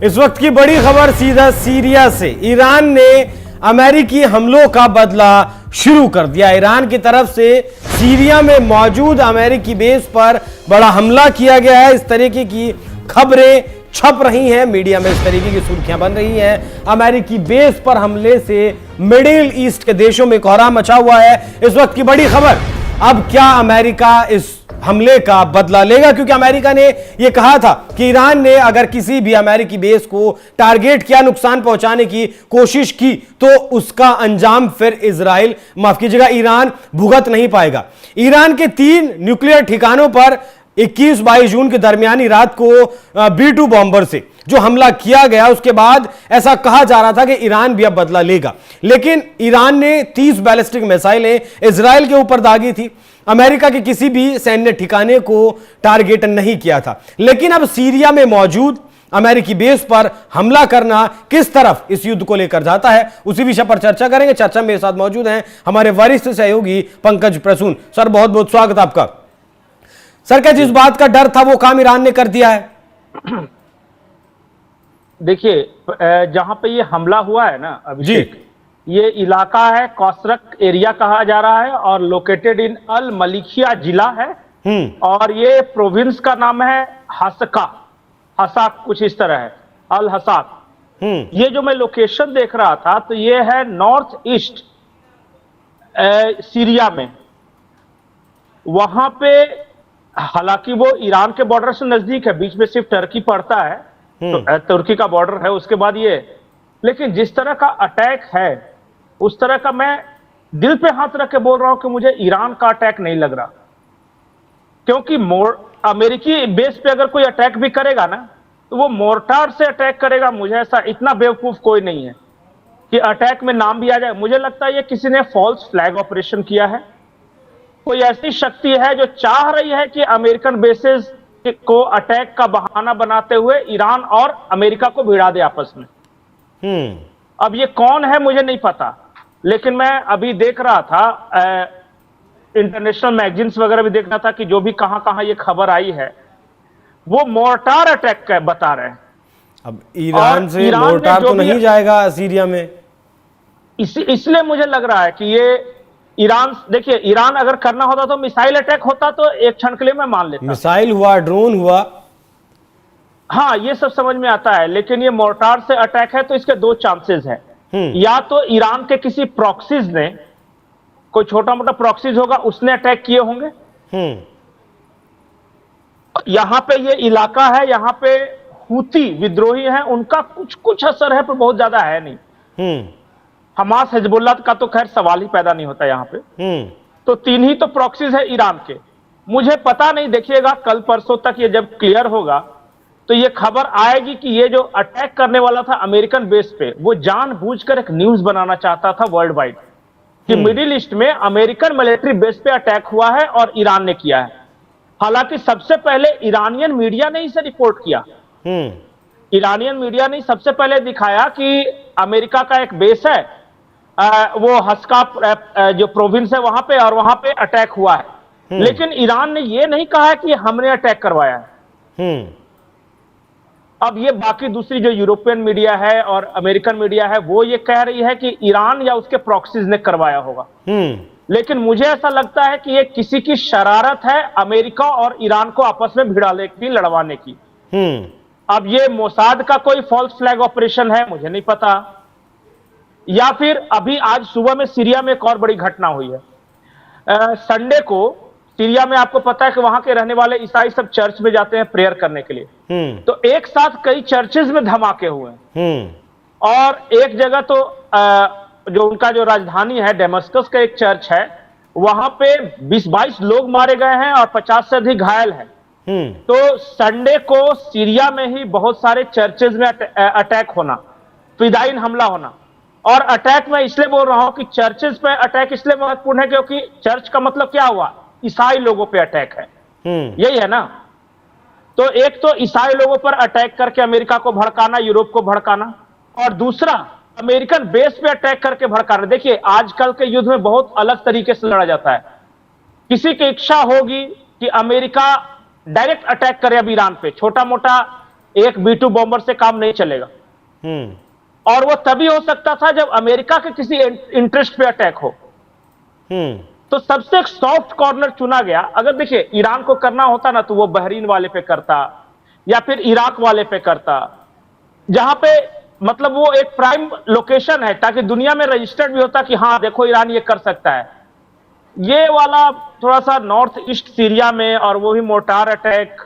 इस वक्त की बड़ी खबर सीधा सीरिया से। ईरान ने अमेरिकी हमलों का बदला शुरू कर दिया। ईरान की तरफ से सीरिया में मौजूद अमेरिकी बेस पर बड़ा हमला किया गया है। इस तरीके की खबरें छप रही हैं, मीडिया में इस तरीके की सुर्खियां बन रही हैं। अमेरिकी बेस पर हमले से मिडिल ईस्ट के देशों में कोहराम मचा हुआ है। इस वक्त की बड़ी खबर, अब क्या अमेरिका इस हमले का बदला लेगा? क्योंकि अमेरिका ने यह कहा था कि ईरान ने अगर किसी भी अमेरिकी बेस को टारगेट किया, नुकसान पहुंचाने की कोशिश की, तो उसका अंजाम फिर इजराइल, माफ कीजिएगा, ईरान भुगत नहीं पाएगा। ईरान के 3 न्यूक्लियर ठिकानों पर 21-22 जून के दरमियानी रात को B-2 बॉम्बर से जो हमला किया गया, उसके बाद ऐसा कहा जा रहा था कि ईरान भी अब बदला लेगा। लेकिन ईरान ने 30 बैलिस्टिक मिसाइलें इजराइल के ऊपर दागी थी। अमेरिका के किसी भी सैन्य ठिकाने को टारगेट नहीं किया था। लेकिन अब सीरिया में मौजूद अमेरिकी बेस पर हमला करना किस तरफ इस युद्ध को लेकर जाता है, उसी विषय पर चर्चा करेंगे। चर्चा में मेरे साथ मौजूद हैं हमारे वरिष्ठ सहयोगी पंकज प्रसून। सर, बहुत बहुत स्वागत आपका। सर, क्या जिस बात का डर था वो काम ईरान ने कर दिया है? देखिए, जहां पे ये हमला हुआ है ना अभिषेक, ये इलाका है कौसरक एरिया कहा जा रहा है और लोकेटेड इन अल मलिकिया जिला है। और ये प्रोविंस का नाम है हसाक, कुछ इस तरह है, अल हसाक। ये जो मैं लोकेशन देख रहा था तो ये है नॉर्थ ईस्ट सीरिया में। वहां पे हालांकि वो ईरान के बॉर्डर से नजदीक है, बीच में सिर्फ टर्की पड़ता है, तो तुर्की का बॉर्डर है उसके बाद ये। लेकिन जिस तरह का अटैक है उस तरह का, मैं दिल पे हाथ रख के बोल रहा हूं कि मुझे ईरान का अटैक नहीं लग रहा। क्योंकि अमेरिकी बेस पे अगर कोई अटैक भी करेगा ना तो वो मोर्टार से अटैक करेगा। मुझे ऐसा, इतना बेवकूफ कोई नहीं है कि अटैक में नाम भी आ जाए। मुझे लगता है ये किसी ने फॉल्स फ्लैग ऑपरेशन किया है। कोई ऐसी शक्ति है जो चाह रही है कि अमेरिकन बेसेस को अटैक का बहाना बनाते हुए ईरान और अमेरिका को भिड़ा दे आपस में। अब ये कौन है मुझे नहीं पता, लेकिन मैं अभी देख रहा था, इंटरनेशनल मैगजीन्स वगैरह भी देख रहा था कि जो भी कहां ये खबर आई है वो मोर्टार अटैक का बता रहे हैं। अब ईरान से मोर्टार तो नहीं जाएगा सीरिया में, इसलिए मुझे लग रहा है कि ये ईरान, देखिए ईरान अगर करना होता तो मिसाइल अटैक होता तो एक क्षण के लिए मैं मान लेता। मिसाइल हुआ, ड्रोन हुआ, हाँ ये सब समझ में आता है। लेकिन ये मोर्टार से अटैक है तो इसके 2 चांसेस हैं। या तो ईरान के किसी प्रॉक्सीज ने, कोई छोटा मोटा प्रॉक्सीज होगा, उसने अटैक किए होंगे। यहां पे ये इलाका है, यहां पे हूती विद्रोही हैं, उनका कुछ असर है पर बहुत ज्यादा है नहीं। हमास हिजबुल्लाह का तो खैर सवाल ही पैदा नहीं होता यहां पे। तो 3 ही तो प्रॉक्सीज है ईरान के। मुझे पता नहीं, देखिएगा कल परसों तक ये जब क्लियर होगा तो ये खबर आएगी कि ये जो अटैक करने वाला था अमेरिकन बेस पे, वो जानबूझकर एक न्यूज बनाना चाहता था वर्ल्ड वाइड कि मिडिल ईस्ट में अमेरिकन मिलिट्री बेस पे अटैक हुआ है और ईरान ने किया है। हालांकि सबसे पहले ईरानियन मीडिया ने इसे रिपोर्ट किया। ईरानियन मीडिया ने सबसे पहले दिखाया कि अमेरिका का एक बेस है, वो हस्का जो प्रोविंस है वहां पे, और वहां पे अटैक हुआ है। लेकिन ईरान ने यह नहीं कहा कि हमने अटैक करवाया है। अब ये बाकी दूसरी जो यूरोपियन मीडिया है और अमेरिकन मीडिया है वो ये कह रही है कि ईरान या उसके प्रॉक्सीज ने करवाया होगा। लेकिन मुझे ऐसा लगता है कि ये किसी की शरारत है, अमेरिका और ईरान को आपस में भिड़ाने की, लड़वाने की। अब ये मोसाद का कोई फॉल्स फ्लैग ऑपरेशन है, मुझे नहीं पता, या फिर अभी आज सुबह में सीरिया में एक और बड़ी घटना हुई है। संडे को सीरिया में आपको पता है कि वहां के रहने वाले ईसाई सब चर्च में जाते हैं प्रेयर करने के लिए। तो एक साथ कई चर्चेज में धमाके हुए और एक जगह तो जो उनका जो राजधानी है डेमस्कस का एक चर्च है, वहां पे 20-22 लोग मारे गए हैं और 50 से अधिक घायल हैं। तो संडे को सीरिया में ही बहुत सारे चर्चेज में अटैक होना, फिदाइन हमला होना। और अटैक में इसलिए बोल रहा हूं कि चर्चेज पे अटैक इसलिए महत्वपूर्ण है क्योंकि चर्च का मतलब क्या हुआ, ईसाई लोगों पे अटैक है, यही है ना। तो एक तो ईसाई लोगों पर अटैक करके अमेरिका को भड़काना, यूरोप को भड़काना, और दूसरा अमेरिकन बेस पे अटैक करके भड़काना। देखिए आजकल के युद्ध में बहुत अलग तरीके से लड़ा जाता है। किसी की इच्छा होगी कि अमेरिका डायरेक्ट अटैक करे अब ईरान पे, छोटा मोटा एक B2 बॉम्बर से काम नहीं चलेगा। और वो तभी हो सकता था जब अमेरिका के किसी इंटरेस्ट पे अटैक हो। तो सबसे एक सॉफ्ट कॉर्नर चुना गया। अगर देखिए ईरान को करना होता ना तो वो बहरीन वाले पे करता या फिर इराक वाले पे करता, जहां पे मतलब वो एक प्राइम लोकेशन है, ताकि दुनिया में रजिस्टर्ड भी होता कि हाँ देखो ईरान ये कर सकता है। ये वाला थोड़ा सा नॉर्थ ईस्ट सीरिया में, और वो भी मोर्टार अटैक,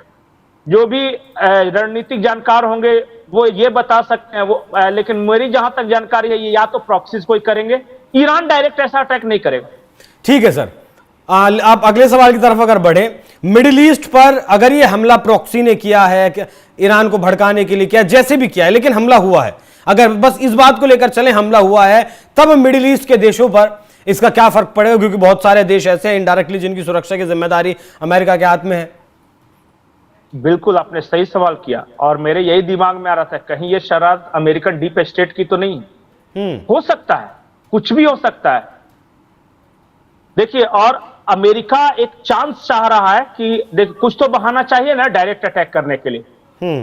जो भी रणनीतिक जानकार होंगे वो ये बता सकते हैं वो, लेकिन मेरी जहां तक जानकारी है ये या तो प्रॉक्सीज कोई करेंगे, ईरान डायरेक्ट ऐसा अटैक नहीं करेगा। ठीक है सर, आप अगले सवाल की तरफ अगर बढ़े, मिडिल ईस्ट पर अगर ये हमला प्रॉक्सी ने किया है कि ईरान को भड़काने के लिए किया, जैसे भी किया है, लेकिन हमला हुआ है, अगर बस इस बात को लेकर चले हमला हुआ है, तब मिडिल ईस्ट के देशों पर इसका क्या फर्क पड़ेगा? क्योंकि बहुत सारे देश ऐसे हैं इनडायरेक्टली जिनकी सुरक्षा की जिम्मेदारी अमेरिका के हाथ में है। बिल्कुल आपने सही सवाल किया, और मेरे यही दिमाग में आ रहा था कहीं ये शरारत अमेरिकन डीप स्टेट की तो नहीं। हो सकता है, कुछ भी हो सकता है। देखिए, और अमेरिका एक चांस चाह रहा है कि देख कुछ तो बहाना चाहिए ना डायरेक्ट अटैक करने के लिए।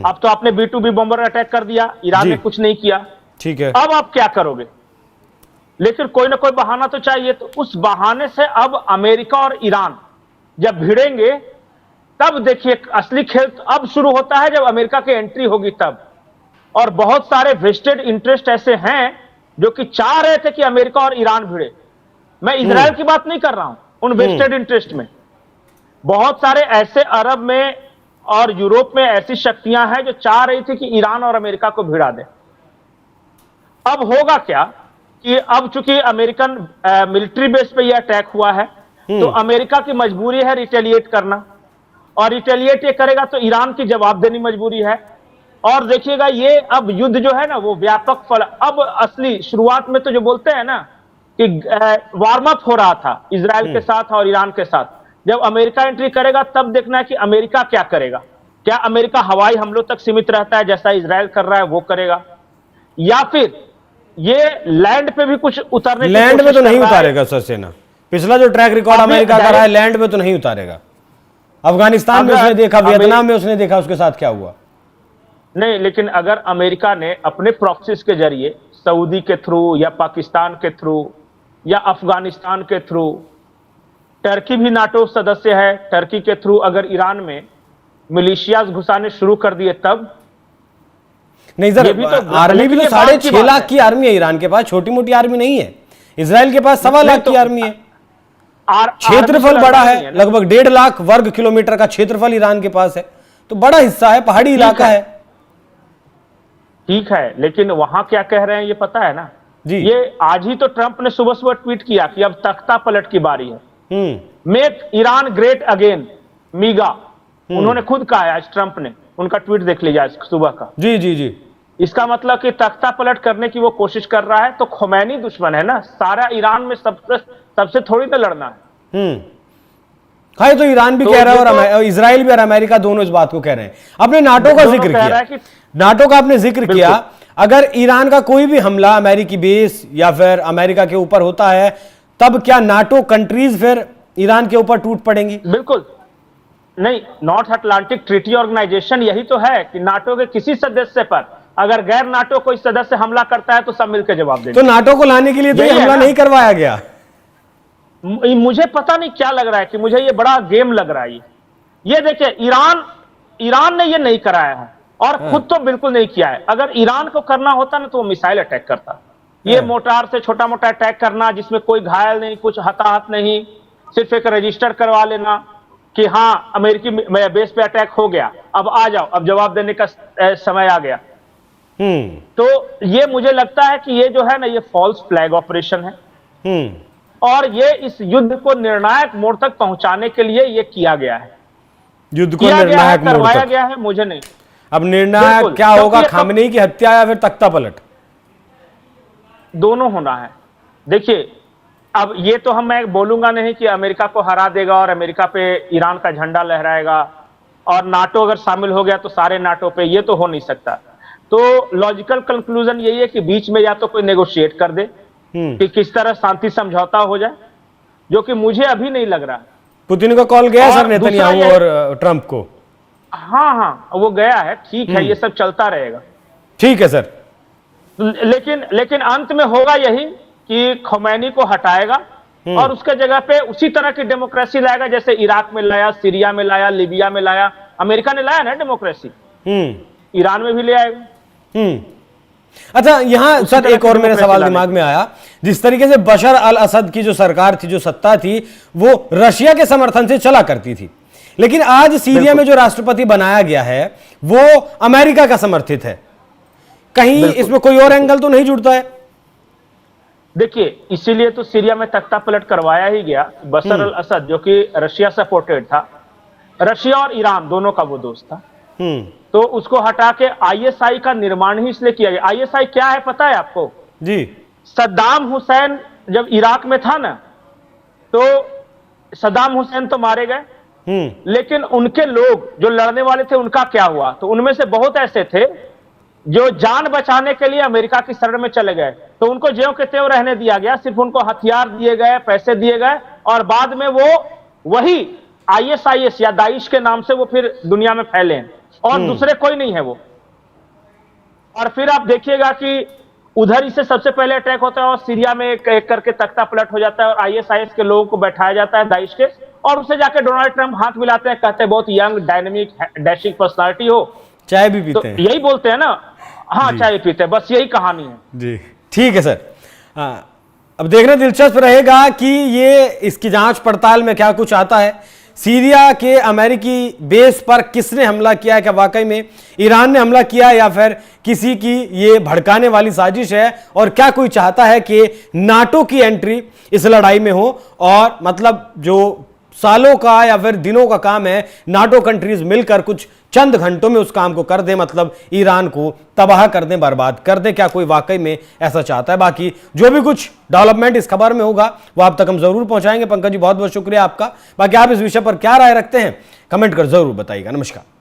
अब तो आपने B2B बॉम्बर अटैक कर दिया, ईरान ने कुछ नहीं किया, ठीक है, अब आप क्या करोगे? लेकिन कोई ना कोई बहाना तो चाहिए। तो उस बहाने से अब अमेरिका और ईरान जब भिड़ेंगे, तब देखिए असली खेल अब शुरू होता है जब अमेरिका की एंट्री होगी तब। और बहुत सारे वेस्टेड इंटरेस्ट ऐसे हैं जो कि चाह रहे थे कि अमेरिका और ईरान भिड़े। मैं इजराइल की बात नहीं कर रहा हूं, उन वेस्टेड इंटरेस्ट में बहुत सारे ऐसे अरब में और यूरोप में ऐसी शक्तियां हैं जो चाह रही थी कि ईरान और अमेरिका को भिड़ा दे। अब होगा क्या कि अब चूंकि अमेरिकन मिलिट्री बेस पे यह अटैक हुआ है, तो अमेरिका की मजबूरी है रिटेलिएट करना, और रिटेलिएट ये करेगा तो ईरान की जवाब देनी मजबूरी है। और देखिएगा ये अब युद्ध जो है ना वो व्यापक फल, अब असली शुरुआत में तो जो बोलते हैं ना कि वार्म अप हो रहा था इजराइल के साथ और ईरान के साथ, जब अमेरिका एंट्री करेगा तब देखना है कि अमेरिका क्या करेगा। क्या अमेरिका हवाई हमलों तक सीमित रहता है जैसा इजराइल कर रहा है वो करेगा, या फिर ये लैंड पे भी कुछ उतरने की लैंड में तो नहीं कर रहा है? उतारेगा सर सेना। पिछला जो ट्रैक रिकॉर्ड अमेरिका का रहा है, लैंड में तो नहीं उतारेगा। अफगानिस्तान में उसने देखा, वियतनाम में उसने देखा, उसके साथ क्या हुआ। नहीं, लेकिन अगर अमेरिका ने अपने प्रॉक्सीज के जरिए सऊदी के थ्रू या पाकिस्तान के थ्रू या अफगानिस्तान के थ्रू, टर्की भी नाटो सदस्य है, टर्की के थ्रू अगर ईरान में मिलिशियाज घुसाने शुरू कर दिए तब। नहीं सर, आर्मी भी तो 6.5 लाख की आर्मी है ईरान के पास, छोटी मोटी आर्मी नहीं है। इजराइल के पास 1.25 लाख की आर्मी है। क्षेत्रफल बड़ा है, लगभग 1.5 लाख वर्ग किलोमीटर का क्षेत्रफल ईरान के पास है, तो बड़ा हिस्सा है, पहाड़ी इलाका है। ठीक है, लेकिन वहां क्या कह रहे हैं ये पता है ना जी। ये आज ही तो ट्रंप ने सुबह सुबह ट्वीट किया कि अब तख्ता पलट की बारी है। मेक ईरान ग्रेट अगेन, मीगा, उन्होंने खुद कहा है आज ट्रंप ने, उनका ट्वीट देख लीजिए आज सुबह का। जी जी जी। इसका मतलब कि तख्ता पलट करने की वो कोशिश कर रहा है। तो खुमैनी दुश्मन है ना, सारा ईरान में सबसे थोड़ी तो लड़ना है। हाँ, तो ईरान भी कह रहा है और इजराइल भी और अमेरिका दोनों इस बात को कह रहे हैं। आपने नाटो का जिक्र किया, नाटो का आपने जिक्र किया, अगर ईरान का कोई भी हमला अमेरिकी बेस या फिर अमेरिका के ऊपर होता है, तब क्या नाटो कंट्रीज फिर ईरान के ऊपर टूट पड़ेंगी? बिल्कुल नहीं, नॉर्थ अटलांटिक ट्रीटी ऑर्गेनाइजेशन यही तो है कि नाटो के किसी सदस्य पर अगर गैर नाटो कोई सदस्य हमला करता है तो सब मिलकर जवाब देंगे। तो नाटो को लाने के लिए तो ये हमला नहीं करवाया गया। मुझे पता नहीं क्या लग रहा है कि मुझे ये बड़ा गेम लग रहा है। ये देखिए, ईरान ने ये नहीं कराया है और खुद तो बिल्कुल नहीं किया है। अगर ईरान को करना होता ना तो वो मिसाइल अटैक करता। ये मोटार से छोटा मोटा अटैक करना जिसमें कोई घायल नहीं, कुछ हताहत नहीं, सिर्फ एक रजिस्टर करवा लेना कि हाँ अमेरिकी बेस पे अटैक हो गया, अब आ जाओ, अब जवाब देने का समय आ गया। तो ये मुझे लगता है कि ये जो है ना ये फॉल्स फ्लैग ऑपरेशन है, और ये इस युद्ध को निर्णायक मोड़ तक पहुंचाने के लिए ये किया गया है। युद्ध को निर्णायक मोड़ करवाया गया है, मुझे नहीं। अब निर्णायक क्या होगा, खामनेई की हत्या या फिर तख्ता पलट? दोनों होना है। देखिए, अब ये तो मैं बोलूंगा नहीं कि अमेरिका को हरा देगा और अमेरिका पे ईरान का झंडा लहराएगा और नाटो अगर शामिल हो गया तो सारे नाटो पे, ये तो हो नहीं सकता। तो लॉजिकल कंक्लूजन यही है कि बीच में या तो कोई नेगोशिएट कर दे कि किस तरह शांति समझौता हो जाए, जो कि मुझे अभी नहीं लग रहा। पुतिन का कॉल गया सर नेतन्याहू और ट्रंप को? हाँ हाँ, वो गया है, ठीक है, ये सब चलता रहेगा। ठीक है सर। लेकिन अंत में होगा यही कि खमैनी को हटाएगा और उसके जगह पे उसी तरह की डेमोक्रेसी लाएगा जैसे इराक में लाया, सीरिया में लाया, लीबिया में लाया। अमेरिका ने लाया ना डेमोक्रेसी, ईरान में भी ले आएगा। अच्छा, यहां सर एक और मेरे सवाल दिमाग में आया, जिस तरीके से बशर अल असद की जो सरकार थी, जो सत्ता थी, वो रशिया के समर्थन से चला करती थी, लेकिन आज सीरिया में जो राष्ट्रपति बनाया गया है वो अमेरिका का समर्थित है। कहीं इसमें कोई और एंगल तो नहीं जुड़ता है? देखिए, इसीलिए तो सीरिया में तख्ता पलट करवाया ही गया। बशर अल असद जो कि रशिया सपोर्टेड था, रशिया और ईरान दोनों का वो दोस्त था, तो उसको हटा के आईएसआई का निर्माण ही इसलिए किया गया। आईएसआई क्या है पता है आपको? जी। सद्दाम हुसैन जब इराक में था ना, तो सद्दाम हुसैन तो मारे गए, लेकिन उनके लोग जो लड़ने वाले थे उनका क्या हुआ? तो उनमें से बहुत ऐसे थे जो जान बचाने के लिए अमेरिका की शरण में चले गए, तो उनको ज्यों के त्यों रहने दिया गया, सिर्फ उनको हथियार दिए गए, पैसे दिए गए, और बाद में वो वही आईएसआईएस या दाइश के नाम से वो फिर दुनिया में फैले हैं, और दूसरे कोई नहीं है वो। और फिर आप देखिएगा कि उधर इसे सबसे पहले अटैक होता है और सीरिया में एक एक करके तख्ता पलट हो जाता है और आईएसआईएस के लोगों को बैठाया जाता है, दाइश के, और उसे जाके डोनाल्ड ट्रंप हाथ मिलाते हैं, कहते हैं बहुत यंग, डायनेमिक, डैशिंग पर्सनालिटी हो, चाय भी पीते हैं, तो यही बोलते हैं ना। हाँ, चाय पीते हैं, बस यही कहानी है जी। ठीक है सर। अब देखना दिलचस्प रहेगा कि ये इसकी जांच पड़ताल में क्या कुछ आता है। सीरिया के अमेरिकी बेस पर किसने हमला किया है? क्या वाकई में ईरान ने हमला किया या फिर किसी की ये भड़काने वाली साजिश है? और क्या कोई चाहता है कि नाटो की एंट्री इस लड़ाई में हो? और मतलब जो सालों का या फिर दिनों का काम है, नाटो कंट्रीज मिलकर कुछ चंद घंटों में उस काम को कर दें, मतलब ईरान को तबाह कर दें, बर्बाद कर दें। क्या कोई वाकई में ऐसा चाहता है? बाकी जो भी कुछ डेवलपमेंट इस खबर में होगा वो आप तक हम जरूर पहुंचाएंगे। पंकज जी, बहुत बहुत शुक्रिया आपका। बाकी आप इस विषय पर क्या राय रखते हैं कमेंट कर जरूर बताइएगा। नमस्कार।